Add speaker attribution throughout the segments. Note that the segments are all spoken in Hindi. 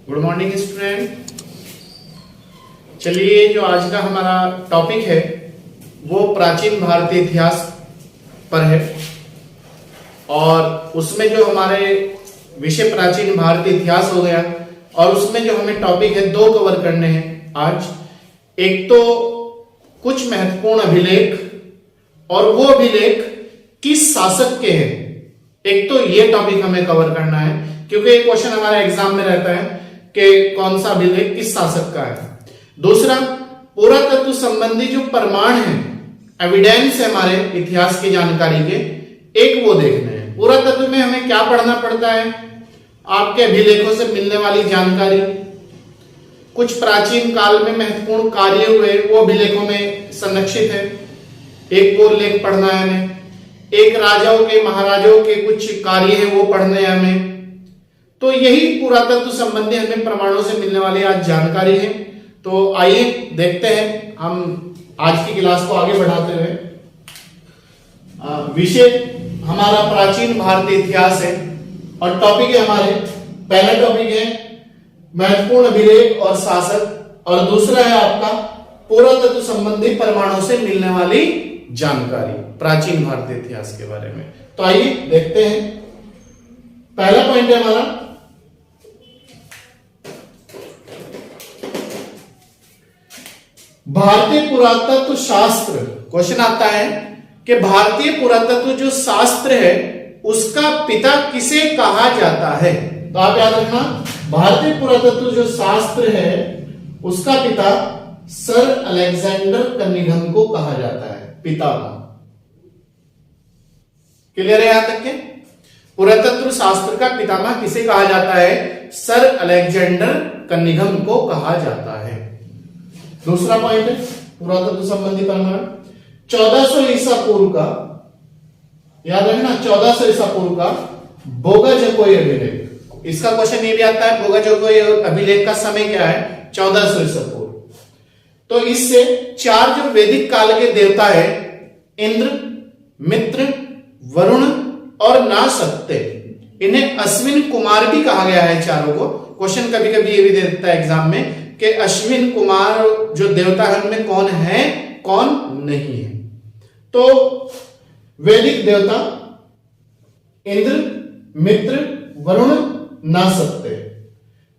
Speaker 1: Good morning student. चलिए, जो आज का हमारा टॉपिक है वो प्राचीन भारतीय इतिहास पर है और उसमें जो हमारे विषय प्राचीन भारतीय इतिहास हो गया और उसमें जो हमें टॉपिक है दो कवर करने हैं आज। एक तो कुछ महत्वपूर्ण अभिलेख और वो अभिलेख किस शासक के हैं। एक तो ये टॉपिक हमें कवर करना है क्योंकि एक क्वेश्चन हमारे एग्जाम में रहता है कि कौन सा अभिलेख किस शासक का है। दूसरा, पुरातत्व संबंधी जो प्रमाण है, एविडेंस है हमारे इतिहास की जानकारी के, एक वो देखने हैं। पुरातत्व में हमें क्या पढ़ना पड़ता है, आपके अभिलेखों से मिलने वाली जानकारी, कुछ प्राचीन काल में महत्वपूर्ण कार्य हुए वो अभिलेखों में संरक्षित है, एक वो लेख पढ़ना है हमें। एक राजाओं के महाराजाओं के कुछ कार्य है वो पढ़ने हैं हमें। तो यही पुरातत्व संबंधी हमें प्रमाणों से मिलने वाली आज जानकारी है। तो आइए देखते हैं हम आज की क्लास को आगे बढ़ाते हुए। विषय हमारा प्राचीन भारतीय इतिहास है और टॉपिक है हमारे, पहला टॉपिक है महत्वपूर्ण अभिलेख और शासक और दूसरा है आपका पुरातत्व संबंधी प्रमाणों से मिलने वाली जानकारी प्राचीन भारतीय इतिहास के बारे में। तो आइए देखते हैं। पहला पॉइंट है हमारा भारतीय पुरातत्व शास्त्र। क्वेश्चन आता है कि भारतीय पुरातत्व जो शास्त्र है उसका पिता किसे कहा जाता है। तो आप याद रखना, भारतीय पुरातत्व जो शास्त्र है उसका पिता सर अलेक्जेंडर कनिंघम को कहा जाता है, पितामह। क्लियर है यहां तक के? पुरातत्व शास्त्र का पितामह किसे कहा जाता है? सर अलेक्जेंडर कनिंघम को कहा जाता है। दूसरा पॉइंट है पुरातत्व संबंधी प्रमाण 1400 ईसा पूर्व का, याद रखना 1400 ईसा पूर्व का बोगाजकोई अभिलेख। इसका क्वेश्चन ये भी आता है बोगाजकोई अभिलेख का समय क्या है? 1400 ईसा पूर्व। तो इससे चार जो वैदिक काल के देवता है, इंद्र, मित्र, वरुण और नासत्य, इन्हें अश्विन कुमार भी कहा गया है चारों को। क्वेश्चन कभी कभी ये भी दे देता है एग्जाम में कि अश्विन कुमार जो देवता है उनमें कौन है कौन नहीं है। तो वैदिक देवता इंद्र, मित्र, वरुण, नासत्य,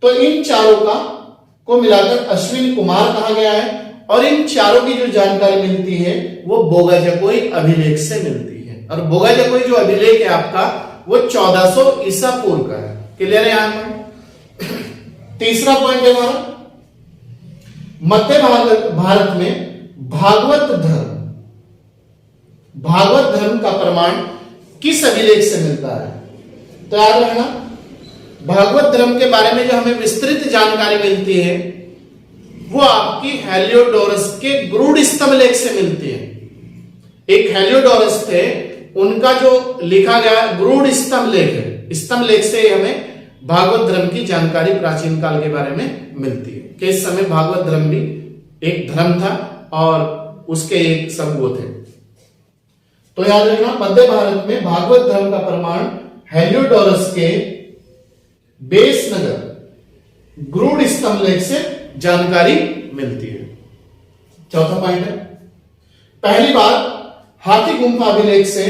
Speaker 1: तो इन चारों का को मिलाकर अश्विन कुमार कहा गया है और इन चारों की जो जानकारी मिलती है वो बोगाजकोई अभिलेख से मिलती है। और बोगाजकोई जो अभिलेख है आपका वो 1400 ईसा पूर्व का है। क्लियर है यहां पर? तीसरा पॉइंट है हमारा मध्य भारत में भागवत धर्म का प्रमाण किस अभिलेख से मिलता है। तो याद रखना, भागवत धर्म के बारे में जो हमें विस्तृत जानकारी मिलती है वो आपकी हेलियोडोरस के गरुड़ स्तंभ लेख से मिलती है। एक हेलियोडोरस थे, उनका जो लिखा गया गरुड़ स्तंभ लेख है, स्तंभ लेख से हमें भागवत धर्म की जानकारी प्राचीन काल के बारे में मिलती है कि इस समय भागवत धर्म भी एक धर्म था और उसके एक सब वो थे। तो याद रखना, मध्य भारत में भागवत धर्म का प्रमाण हेलियोडोरस के बेस नगर गरुड़ स्तंभ लेख से जानकारी मिलती है। चौथा पॉइंट है पहली बार हाथी गुम्फा अभिलेख से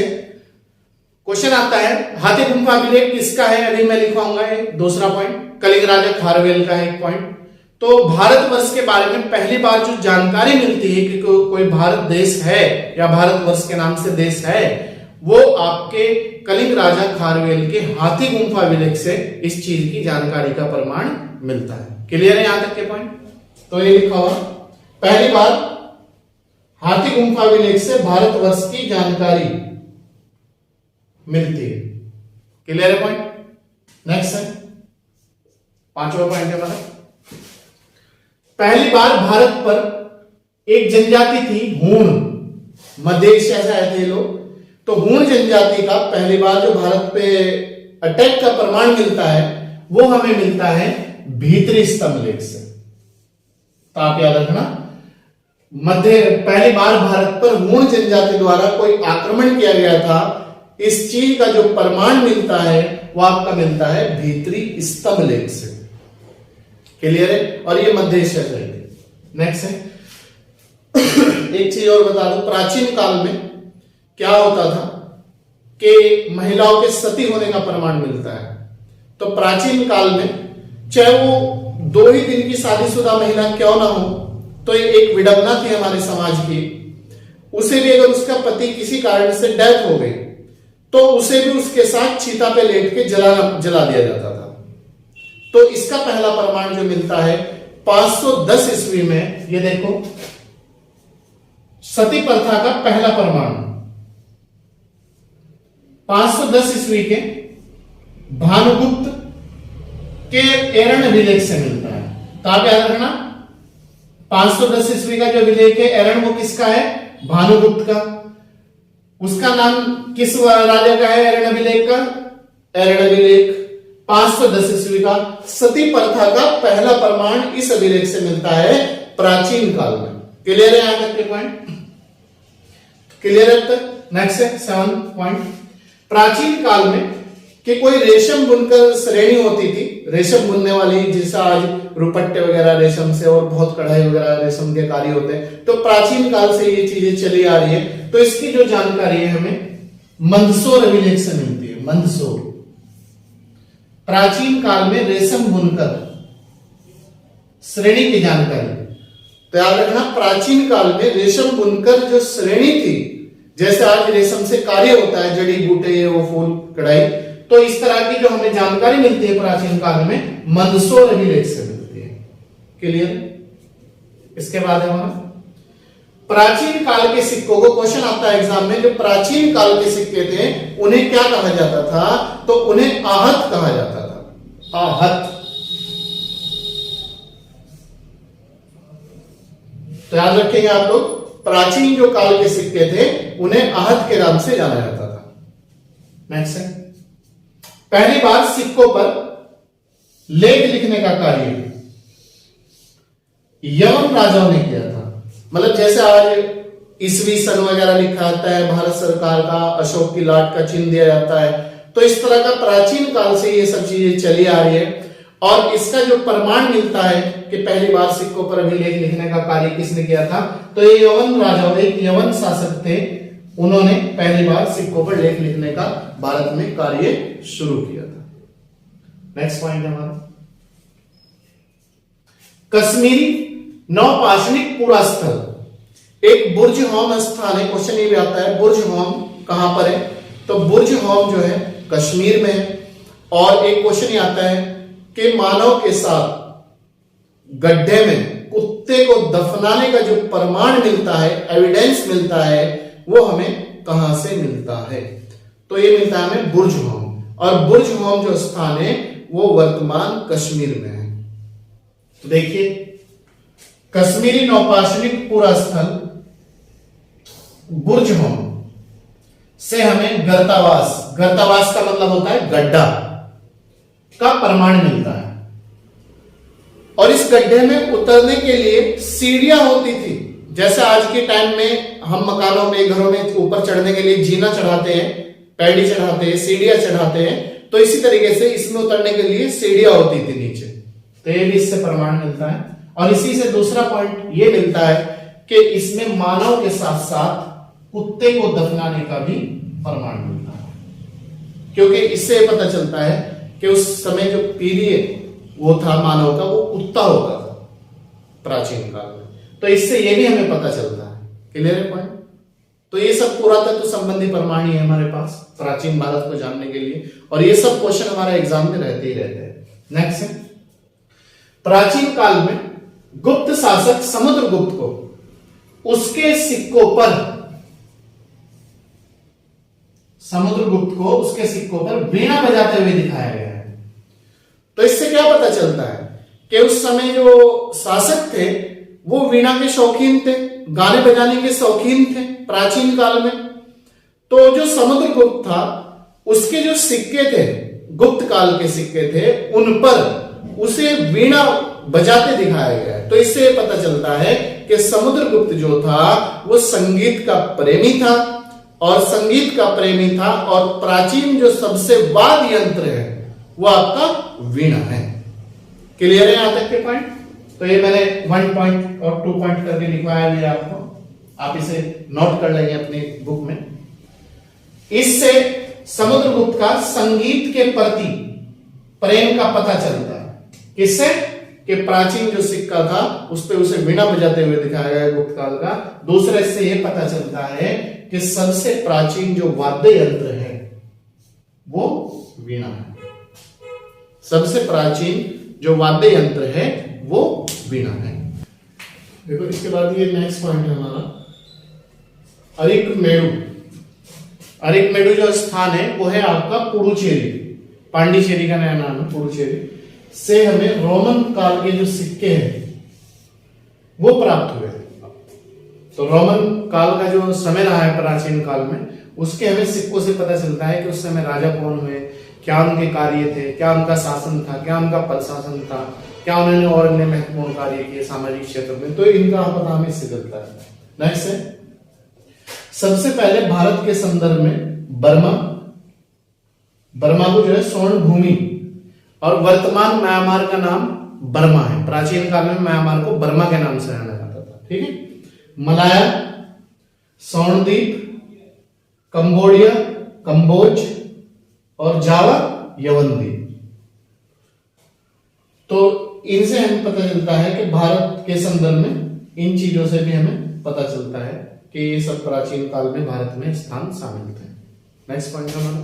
Speaker 1: क्वेश्चन आता है। हाथी गुम्फा अभिलेख किसका है अभी मैं लिखवाऊंगा। दूसरा पॉइंट कलिंग राजा खारवेल का है एक पॉइंट। तो भारतवर्ष के बारे में पहली बार जो जानकारी मिलती है कि कोई भारत देश है या भारतवर्ष के नाम से देश है, वो आपके कलिंग राजा खारवेल के हाथी गुम्फा अभिलेख से इस चीज की जानकारी का प्रमाण मिलता है। क्लियर है यहां तक के पॉइंट? तो ये लिखा हुआ पहली बार हाथी गुम्फा अभिलेख से भारतवर्ष की जानकारी मिलती है। क्लियर है पॉइंट? नेक्स्ट है पांचवा पॉइंट है हमारा, पहली बार भारत पर एक जनजाति थी हूण, मध्य एशिया से आए थे लोग। तो हूण जनजाति का पहली बार जो भारत पे अटैक का प्रमाण मिलता है वो हमें मिलता है भीतरी स्तंभ लेख से। तो आप याद रखना, पहली बार भारत पर हूण जनजाति द्वारा कोई आक्रमण किया गया था, इस चीज का जो प्रमाण मिलता है वो आपका मिलता है भीतरी स्तंभ लेख से। क्लियर है? और ये मध्य एशिया साइड है। नेक्स्ट है, एक चीज और बता दूं, प्राचीन काल में क्या होता था कि महिलाओं के सती होने का प्रमाण मिलता है। तो प्राचीन काल में चाहे वो 2 ही दिन की शादीशुदा महिला क्यों ना हो, तो एक विडंबना थी हमारे समाज की। उसे भी अगर उसका पति किसी कारण से डेथ हो गई तो उसे भी उसके साथ चिता पे लेट के जला दिया जाता था। तो इसका पहला प्रमाण जो मिलता है 510 ईस्वी में, ये देखो सती प्रथा का पहला प्रमाण 510 ईस्वी के भानुगुप्त के एरण विलेख से मिलता है। तो आप याद रखना 510 ईस्वी का जो विलेख है एरण, वो किसका है? भानुगुप्त का। उसका नाम किस राजा का है एरण विलेख का? एरण विलेख। 510 ईस्वी का सती प्रथा का पहला प्रमाण इस अभिलेख से मिलता है प्राचीन काल में। क्लियर है यहां तक के पॉइंट? क्लियर है तक? नेक्स्ट है 7 पॉइंट, प्राचीन काल में कि कोई रेशम बुनकर श्रेणी होती थी, रेशम बुनने वाली, जैसा आज रुपट्टे वगैरह रेशम से और बहुत कढ़ाई वगैरह रेशम के कार्य होते हैं। तो प्राचीन काल से ये चीजें चली आ रही है। तो इसकी जो जानकारी है हमें मंदसौर अभिलेख से मिलती है। मंदसौर, प्राचीन काल में रेशम बुनकर श्रेणी की जानकारी। तो याद रखना प्राचीन काल में रेशम बुनकर जो श्रेणी थी, जैसे आज रेशम से कार्य होता है, जड़ी बूटे, वो फूल, कढ़ाई, तो इस तरह की जो हमें जानकारी मिलती है प्राचीन काल में मंदसौर अभिलेख से मिलती है। क्लियर? इसके बाद है हमारा प्राचीन काल के सिक्कों को, क्वेश्चन आता है एग्जाम में, जो प्राचीन काल के सिक्के थे उन्हें क्या कहा जाता था? तो उन्हें आहत कहा जाता था। आहत। तो याद रखेंगे आप लोग, प्राचीन जो काल के सिक्के थे उन्हें आहत के नाम से जाना जाता था। नेक्स्ट है, पहली बार सिक्कों पर लेख लिखने का कार्य यवन राजाओं ने किया था। मतलब जैसे आज ईसवी सन वगैरह लिखा जाता है, भारत सरकार का अशोक की लाट का चिन्ह दिया जाता है, तो इस तरह का प्राचीन काल से ये सब चीजें चली आ रही है। और इसका जो प्रमाण मिलता है कि पहली बार सिक्कों पर अभिलेख लिखने का कार्य किसने किया था? तो ये यवन राजाओं, एक यवन शासक थे, उन्होंने पहली बार सिक्कों पर लेख लिखने का भारत में कार्य शुरू किया था। नेक्स्ट पॉइंट है हमारा कश्मीरी नौपाषाणिक पुरा स्थल। एक बुर्ज होम स्थान है। क्वेश्चन ये भी आता है बुर्ज होम कहां पर है? तो बुर्ज होम जो है कश्मीर में है। और एक क्वेश्चन ये आता है कि मानव के साथ गड्ढे में कुत्ते को दफनाने का जो प्रमाण मिलता है, एविडेंस मिलता है, वो हमें कहां से मिलता है? तो ये मिलता है हमें बुर्ज होम। और बुर्ज होम जो स्थान है वो वर्तमान कश्मीर में है। तो देखिए, कश्मीरी नौपाषाणिक पुरा स्थल बुर्ज होम से हमें गर्तावास, गर्तावास का मतलब होता है गड्ढा, का प्रमाण मिलता है। और इस गड्ढे में उतरने के लिए सीढ़ियां होती थी। जैसे आज के टाइम में हम मकानों में, घरों में ऊपर चढ़ने के लिए जीना चढ़ाते हैं, पैड़ी चढ़ाते हैं, सीढ़ियां चढ़ाते हैं, तो इसी तरीके से इसमें उतरने के लिए सीढ़ियां होती थी नीचे। तो ये भी इससे प्रमाण मिलता है। और इसी से दूसरा पॉइंट ये मिलता है कि इसमें मानव के साथ साथ कुत्ते को दफनाने का भी प्रमाण मिलता है, क्योंकि इससे पता चलता है कि उस समय जो पीरियड वो था मानव का, वो कुत्ता होता था प्राचीन काल में। तो इससे ये भी हमें पता चलता है। क्लियर है पॉइंट? तो ये सब पुरातत्व संबंधी प्रमाण ही है हमारे पास प्राचीन भारत को जानने के लिए। और ये सब क्वेश्चन हमारे एग्जाम में रहते ही रहते हैं। नेक्स्ट है, प्राचीन काल में गुप्त शासक समुद्रगुप्त को उसके सिक्कों पर, समुद्रगुप्त को उसके सिक्कों पर वीणा बजाते हुए दिखाया गया है। तो इससे क्या पता चलता है कि उस समय जो शासक थे वो वीणा के शौकीन थे, गाने बजाने के शौकीन थे प्राचीन काल में। तो जो समुद्रगुप्त था उसके जो सिक्के थे, गुप्त काल के सिक्के थे, उन पर उसे वीणा बजाते दिखाया गया है। तो इससे पता चलता है कि समुद्रगुप्त जो था वो संगीत का प्रेमी था, और संगीत का प्रेमी था। और प्राचीन जो सबसे वाद्य यंत्र है वो आपका वीणा है। क्लियर है यहां तक के पॉइंट? तो ये मैंने 1 पॉइंट और 2 पॉइंट करके लिखवाया भी आपको, आप इसे नोट कर लेंगे अपनी बुक में। इससे समुद्रगुप्त का संगीत के प्रति प्रेम का पता चलता है। किससे? कि प्राचीन जो सिक्का था उस पे उसे वीणा बजाते हुए दिखाया गया गुप्त काल का। दूसरे से यह पता चलता है कि सबसे प्राचीन जो वाद्य यंत्र है वो वीणा है। सबसे प्राचीन जो वाद्य यंत्र है वो वीणा है। देखो इसके बाद ये नेक्स्ट पॉइंट है हमारा अरिकमेडु। अरिकमेडु जो स्थान है वो है आपका पुडुचेरी, पांडिचेरी का नया नाम है पुडुचेरी। से हमें रोमन काल के जो सिक्के हैं वो प्राप्त हुए। तो रोमन काल का जो समय रहा है प्राचीन काल में, उसके हमें सिक्कों से पता चलता है कि उस समय राजा कौन हुए, क्या उनके कार्य थे, क्या उनका शासन था, क्या उनका प्रशासन था, क्या उन्होंने और अन्य महत्वपूर्ण कार्य किए सामाजिक क्षेत्र में। तो इनका पता हमें इससे चलता है। नेक्स्ट है सबसे पहले भारत के संदर्भ में बर्मा को जो है स्वर्ण भूमि, और वर्तमान म्यांमार का नाम बर्मा है। प्राचीन काल में म्यांमार को बर्मा के नाम से जाना जाता था। ठीक है। मलाया, स्वर्णद्वीप, कंबोडिया, कंबोज और जावा यवन द्वीप। तो इनसे हमें पता चलता है कि भारत के संदर्भ में इन चीजों से भी हमें पता चलता है कि ये सब प्राचीन काल में भारत में स्थान शामिल थे। नेक्स्ट पॉइंट हमारा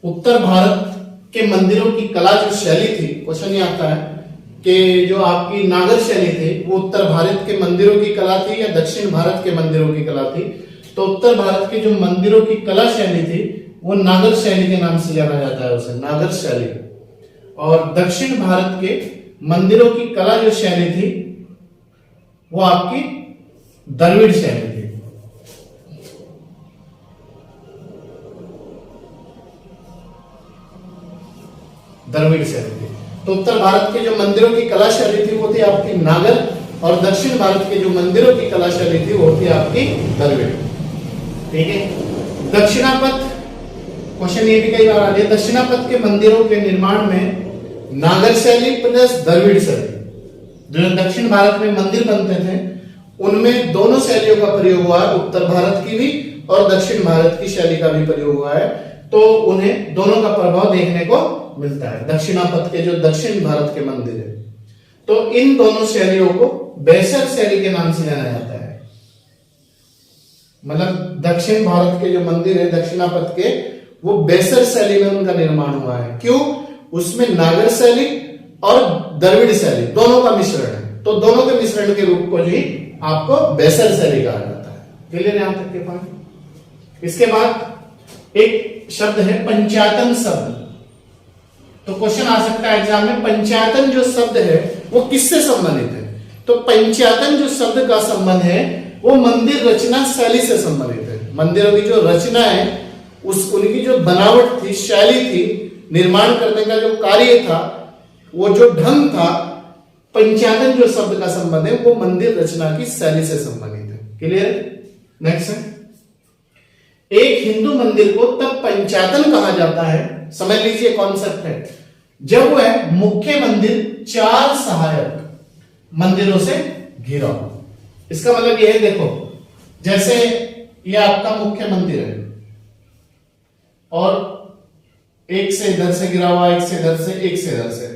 Speaker 1: उत्तर भारत के मंदिरों की कला जो शैली थी, क्वेश्चन ये आता है कि जो आपकी नागर शैली थी वो उत्तर भारत के मंदिरों की कला थी या दक्षिण भारत के मंदिरों की कला थी। तो उत्तर भारत के जो मंदिरों की कला शैली थी वो नागर शैली के नाम से जाना जाता है, उसे नागर शैली। और दक्षिण भारत के मंदिरों की कला जो शैली थी वो आपकी द्रविड़ शैली थी। द्रविड़ शैली थी। तो उत्तर भारत के जो मंदिरों की कला शैली थी वो थी आपकी नागर, और दक्षिण भारत के जो मंदिरों की कला शैली थी वो थी आपकी द्रविड़। ठीक है। दक्षिणापथ, क्वेश्चन ये भी कई बार आ गया, दक्षिणापथ के मंदिरों के निर्माण में नागर शैली प्लस द्रविड़ शैली, जो दक्षिण भारत में मंदिर बनते थे उनमें दोनों शैलियों का प्रयोग हुआ है, उत्तर भारत की भी और दक्षिण भारत की शैली का भी प्रयोग हुआ है। तो उन्हें दोनों का प्रभाव देखने को मिलता है। दक्षिणापथ के जो दक्षिण भारत के मंदिर है, तो इन दोनों शैलियों को बैसर शैली के नाम से जाना जाता है। मतलब दक्षिण भारत के जो मंदिर है दक्षिणापथ के, वो बैसर शैली में उनका निर्माण हुआ है। क्यों? उसमें नागर शैली और द्रविड़ शैली दोनों का मिश्रण है। तो दोनों के मिश्रण के रूप को ही आपको बैसर शैली कहा जाता है। क्लियर है यहां तक के पॉइंट? इसके बाद एक शब्द है पंचायतन शब्द। तो क्वेश्चन आ सकता है एग्जाम में, पंचायतन जो शब्द है वो किससे संबंधित है? तो पंचायतन जो शब्द का संबंध है वो मंदिर रचना शैली से संबंधित है। मंदिरों की जो रचना है उस उनकी जो बनावट थी, शैली थी, निर्माण करने का जो कार्य था, वो जो ढंग था, पंचायतन जो शब्द का संबंध है वो मंदिर रचना की शैली से संबंधित है। क्लियर? नेक्स्ट है एक हिंदू मंदिर को तब पंचायतन कहा जाता है, समझ लीजिए कॉन्सेप्ट है, जब वह मुख्य मंदिर 4 सहायक मंदिरों से घिरा हो। इसका मतलब यह है, देखो जैसे ये आपका मुख्य मंदिर है और एक से इधर से गिरा हुआ, एक से इधर से, एक से इधर से,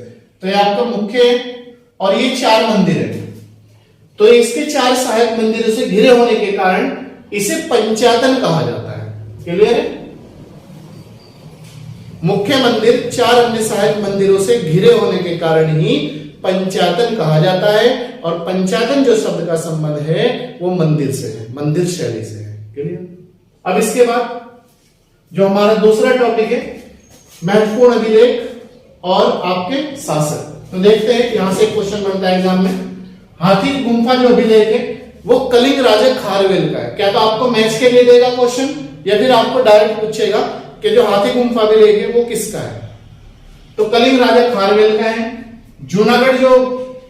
Speaker 1: तो ये आपका मुख्य और ये 4 मंदिर है। तो इसके 4 सहायक मंदिरों से घिरे होने के कारण इसे पंचायतन कहा जाता है। क्लियर है? मुख्य मंदिर 4 अन्य सहायक मंदिरों से घिरे होने के कारण ही पंचायतन कहा जाता है। और पंचायतन जो शब्द का संबंध है वो मंदिर से है, मंदिर शैली से है। क्लियर? अब इसके बाद जो हमारा दूसरा टॉपिक है महत्वपूर्ण अभिलेख और आपके शासक। तो देखते हैं यहां से क्वेश्चन बनता है एग्जाम में। हाथी गुंफा जो अभिलेख है वो कलिंग राजा खारवेल का है। क्या तो आपको मैच के लिए देगा क्वेश्चन, या फिर आपको डायरेक्ट पूछेगा कि जो हाथी गुंफा अभिलेख है वो किसका है? तो कलिंग राजा खारवेल का है। जूनागढ़ जो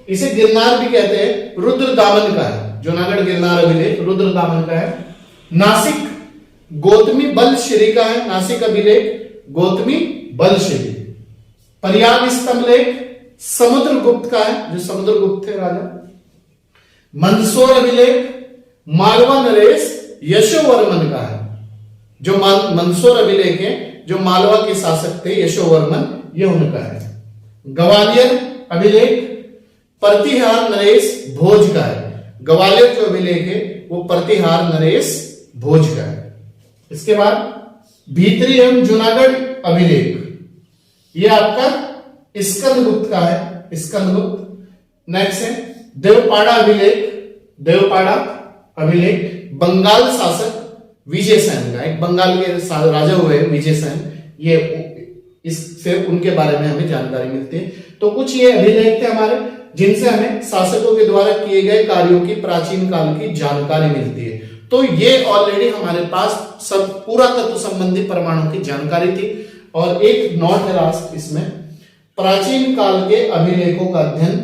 Speaker 1: इसे गिरनार भी कहते हैं, रुद्रदामन का है। जूनागढ़ गिरनार अभिलेख रुद्रदामन का है। नासिक गौतमी बलश्री का है। नासिक अभिलेख गौतमी बलश्री। प्रयाग स्तंभ लेख समुद्रगुप्त का है, जो समुद्रगुप्त थे राजा। मंदसौर अभिलेख मालवा नरेश यशोवर्मन का है। जो मंदसौर अभिलेख है, जो मालवा के शासक थे यशोवर्मन, ये उनका है। ग्वालियर अभिलेख प्रतिहार नरेश भोज का है। ग्वालियर जो अभिलेख है वो प्रतिहार नरेश भोज का है। इसके बाद भीतरी एवं जूनागढ़ अभिलेख, ये आपका स्कंदगुप्त का है, स्कंदगुप्त। नेक्स्ट है देवपाड़ा अभिलेख, देवपाड़ा अभिलेख बंगाल शासक विजय सेन का, एक बंगाल के राजा हुए विजय सेन, ये इससे उनके बारे में हमें जानकारी मिलती है। तो कुछ ये अभिलेख थे हमारे, जिनसे हमें शासकों के द्वारा किए गए कार्यों की प्राचीन काल की जानकारी मिलती है। तो ये ऑलरेडी हमारे पास सब पुरातत्व संबंधी प्रमाणों की जानकारी थी। और एक नोट है लास्ट इसमें, प्राचीन काल के अभिलेखों का अध्ययन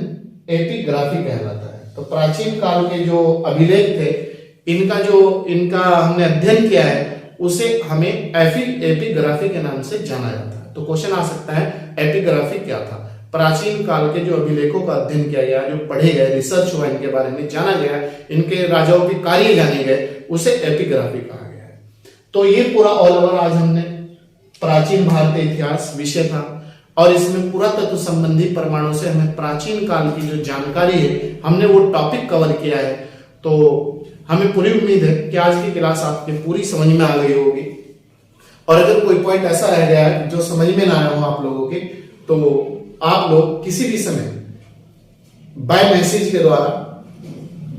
Speaker 1: एपिग्राफी कहलाता है। तो प्राचीन काल के जो अभिलेख थे, इनका हमने अध्ययन किया है, उसे हमें एपिग्राफी के नाम से जाना जाता है। तो क्वेश्चन आ सकता है एपिग्राफी क्या था। प्राचीन काल के जो अभिलेखों का अध्ययन किया गया, जो पढ़े गए, रिसर्च हुआ, इनके बारे में जाना गया, इनके राजाओं के कार्य जाने गए, उसे एपिग्राफी कहा गया है। तो ये पूरा ऑल ओवर आज हमने प्राचीन भारतीय इतिहास विषय था, और इसमें पुरातत्व संबंधी प्रमाणों से हमें प्राचीन काल की जो जानकारी है, हमने वो टॉपिक कवर किया है। तो हमें पूरी उम्मीद है कि आज की क्लास आपकी पूरी समझ में आ गई होगी। और अगर कोई पॉइंट ऐसा रह गया है जो समझ में ना आया हो आप लोगों के, तो आप लोग किसी भी समय बाय मैसेज के द्वारा,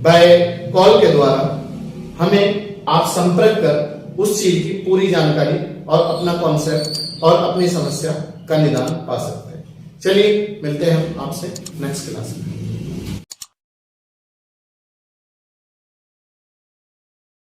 Speaker 1: बाय कॉल के द्वारा हमें आप संपर्क कर उस चीज की पूरी जानकारी और अपना कॉन्सेप्ट और अपनी समस्या का निदान पा सकते हैं। चलिए मिलते हैं हम आपसे नेक्स्ट क्लास में।